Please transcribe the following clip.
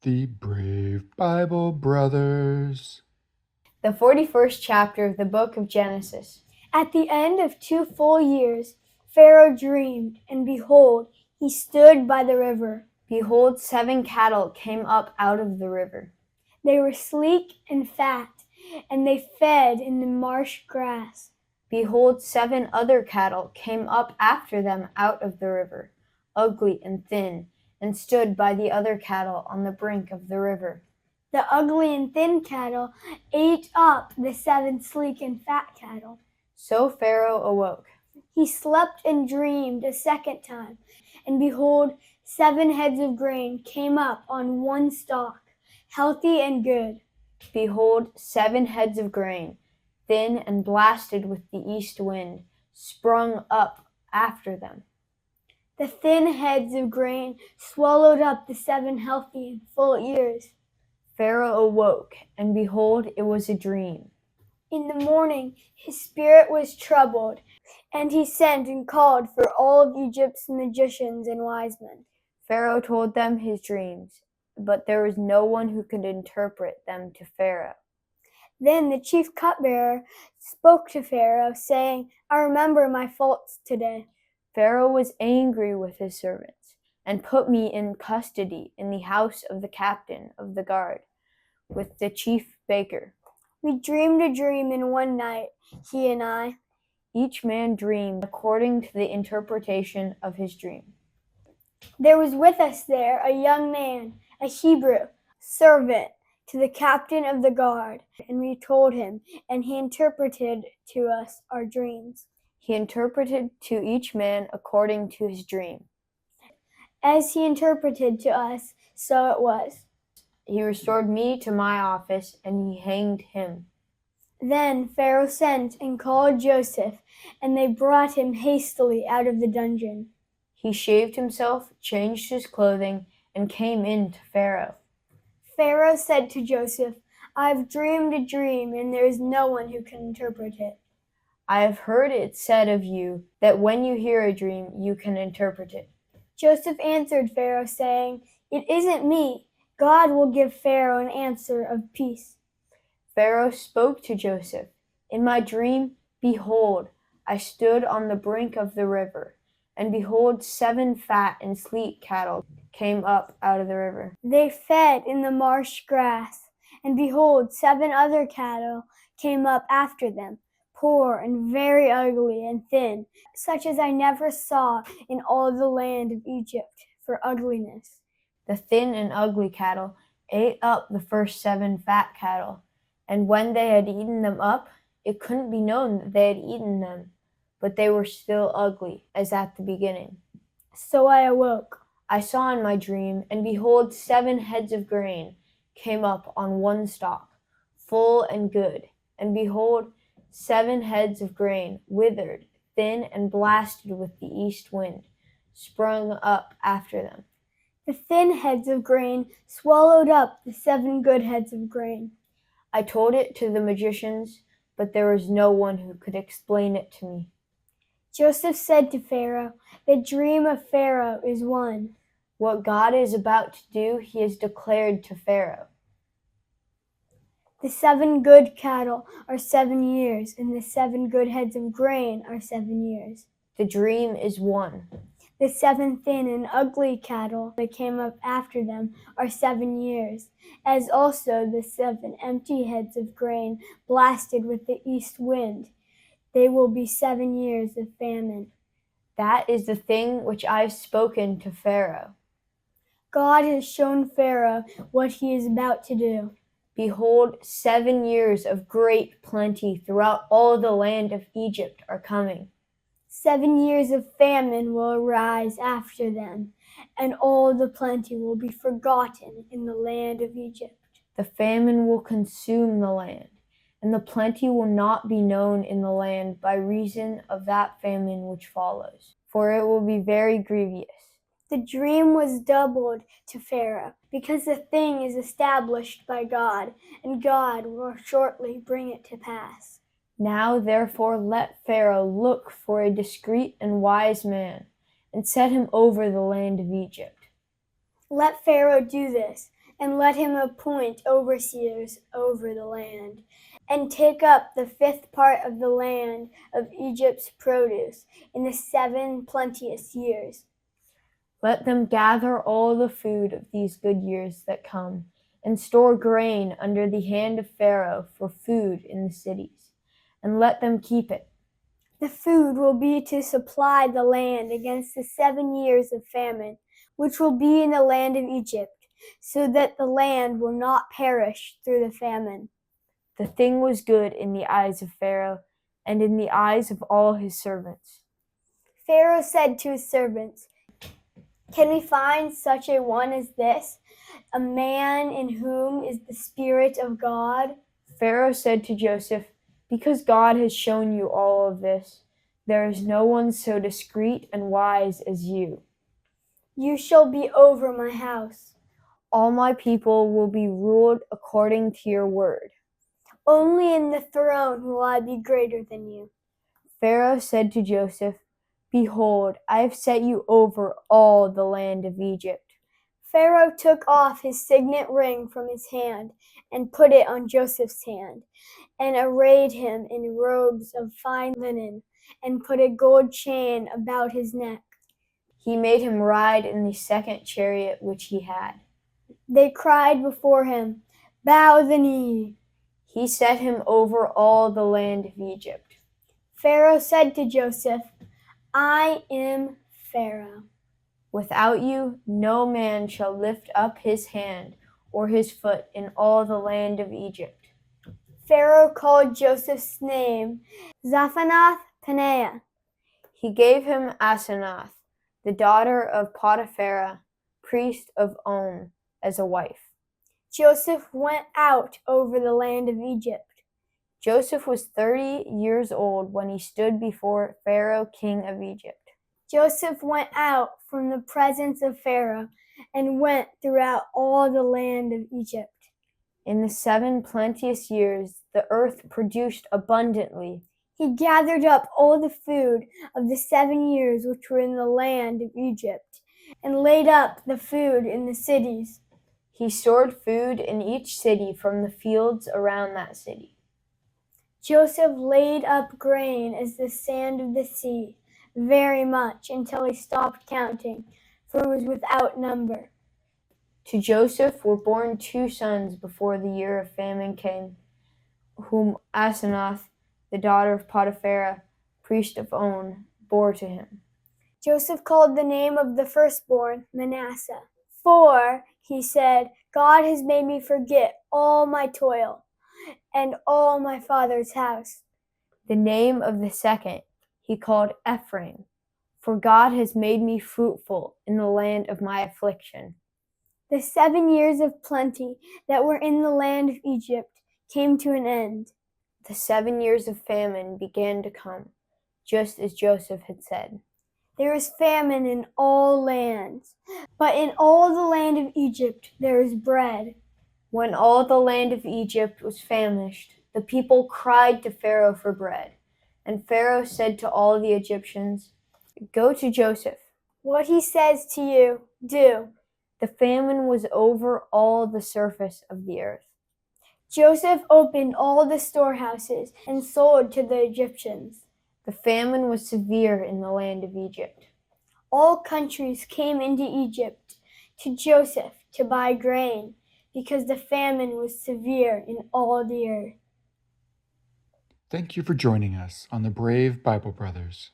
The Brave Bible Brothers. The 41st chapter of the book of Genesis. At the end of 2 full years, Pharaoh dreamed, and behold, he stood by the river. Behold, 7 cattle came up out of the river. They were sleek and fat, and they fed in the marsh grass. Behold, 7 other cattle came up after them out of the river, ugly and thin, and stood by the other cattle on the brink of the river. The ugly and thin cattle ate up the 7 sleek and fat cattle. So Pharaoh awoke. He slept and dreamed a second time, and behold, 7 heads of grain came up on one stalk, healthy and good. Behold, 7 heads of grain, thin and blasted with the east wind, sprung up after them. The thin heads of grain swallowed up the 7 healthy and full ears. Pharaoh awoke, and behold, it was a dream. In the morning his spirit was troubled, and he sent and called for all of Egypt's magicians and wise men. Pharaoh told them his dreams, but there was no one who could interpret them to Pharaoh. Then the chief cupbearer spoke to Pharaoh, saying, I remember my faults today. Pharaoh was angry with his servants, and put me in custody in the house of the captain of the guard, with the chief baker. We dreamed a dream in one night, he and I. Each man dreamed according to the interpretation of his dream. There was with us there a young man, a Hebrew, servant to the captain of the guard, and we told him, and he interpreted to us our dreams. He interpreted to each man according to his dream. As he interpreted to us, so it was. He restored me to my office, and he hanged him. Then Pharaoh sent and called Joseph, and they brought him hastily out of the dungeon. He shaved himself, changed his clothing, and came in to Pharaoh. Pharaoh said to Joseph, I have dreamed a dream, and there is no one who can interpret it. I have heard it said of you that when you hear a dream, you can interpret it. Joseph answered Pharaoh, saying, It isn't me. God will give Pharaoh an answer of peace. Pharaoh spoke to Joseph, In my dream, behold, I stood on the brink of the river, and behold, 7 fat and sleek cattle came up out of the river. They fed in the marsh grass, and behold, 7 other cattle came up after them, poor and very ugly and thin, such as I never saw in all the land of Egypt for ugliness. The thin and ugly cattle ate up the first 7 fat cattle, and when they had eaten them up, it couldn't be known that they had eaten them, but they were still ugly, as at the beginning. So I awoke. I saw in my dream, and behold, 7 heads of grain came up on one stalk, full and good, and behold, 7 heads of grain, withered, thin, and blasted with the east wind, sprung up after them. The thin heads of grain swallowed up the 7 good heads of grain. I told it to the magicians, but there was no one who could explain it to me. Joseph said to Pharaoh, The dream of Pharaoh is one. What God is about to do, he has declared to Pharaoh. The 7 good cattle are 7 years, and the 7 good heads of grain are 7 years. The dream is one. The 7 thin and ugly cattle that came up after them are 7 years, as also the 7 empty heads of grain blasted with the east wind. They will be 7 years of famine. That is the thing which I have spoken to Pharaoh. God has shown Pharaoh what he is about to do. Behold, 7 years of great plenty throughout all the land of Egypt are coming. 7 years of famine will arise after them, and all the plenty will be forgotten in the land of Egypt. The famine will consume the land, and the plenty will not be known in the land by reason of that famine which follows, for it will be very grievous. The dream was doubled to Pharaoh, because the thing is established by God, and God will shortly bring it to pass. Now therefore let Pharaoh look for a discreet and wise man, and set him over the land of Egypt. Let Pharaoh do this, and let him appoint overseers over the land, and take up the 5th part of the land of Egypt's produce in the 7 plenteous years. Let them gather all the food of these good years that come, and store grain under the hand of Pharaoh for food in the cities, and let them keep it. The food will be to supply the land against the 7 years of famine, which will be in the land of Egypt, so that the land will not perish through the famine. The thing was good in the eyes of Pharaoh and in the eyes of all his servants. Pharaoh said to his servants, "Can we find such a one as this, a man in whom is the Spirit of God?" Pharaoh said to Joseph, "Because God has shown you all of this, there is no one so discreet and wise as you. You shall be over my house. All my people will be ruled according to your word." Only in the throne will I be greater than you. Pharaoh said to Joseph, "Behold, I have set you over all the land of Egypt." Pharaoh took off his signet ring from his hand and put it on Joseph's hand, and arrayed him in robes of fine linen, and put a gold chain about his neck. He made him ride in the second chariot which he had. They cried before him, "Bow the knee." He set him over all the land of Egypt. Pharaoh said to Joseph, "I am Pharaoh. Without you, no man shall lift up his hand or his foot in all the land of Egypt. Pharaoh called Joseph's name Zaphanath-Paneah. He gave him Asenath, the daughter of Potiphera, priest of On, as a wife. Joseph went out over the land of Egypt. Joseph was 30 years old when he stood before Pharaoh, king of Egypt. Joseph went out from the presence of Pharaoh and went throughout all the land of Egypt. In the 7 plenteous years, the earth produced abundantly. He gathered up all the food of the 7 years which were in the land of Egypt, and laid up the food in the cities. He stored food in each city from the fields around that city. Joseph laid up grain as the sand of the sea, very much, until he stopped counting, for it was without number. To Joseph were born 2 sons before the year of famine came, whom Asenath, the daughter of Potiphera, priest of On, bore to him. Joseph called the name of the firstborn Manasseh. "For," he said, "God has made me forget all my toil and all my father's house." The name of the second he called Ephraim, "For God has made me fruitful in the land of my affliction." The 7 years of plenty that were in the land of Egypt came to an end. The 7 years of famine began to come, just as Joseph had said. There is famine in all lands, but in all the land of Egypt there is bread. When all the land of Egypt was famished, the people cried to Pharaoh for bread. And Pharaoh said to all the Egyptians, "Go to Joseph. What he says to you, do." The famine was over all the surface of the earth. Joseph opened all the storehouses and sold to the Egyptians. The famine was severe in the land of Egypt. All countries came into Egypt to Joseph to buy grain, because the famine was severe in all the earth. Thank you for joining us on the Brave Bible Brothers.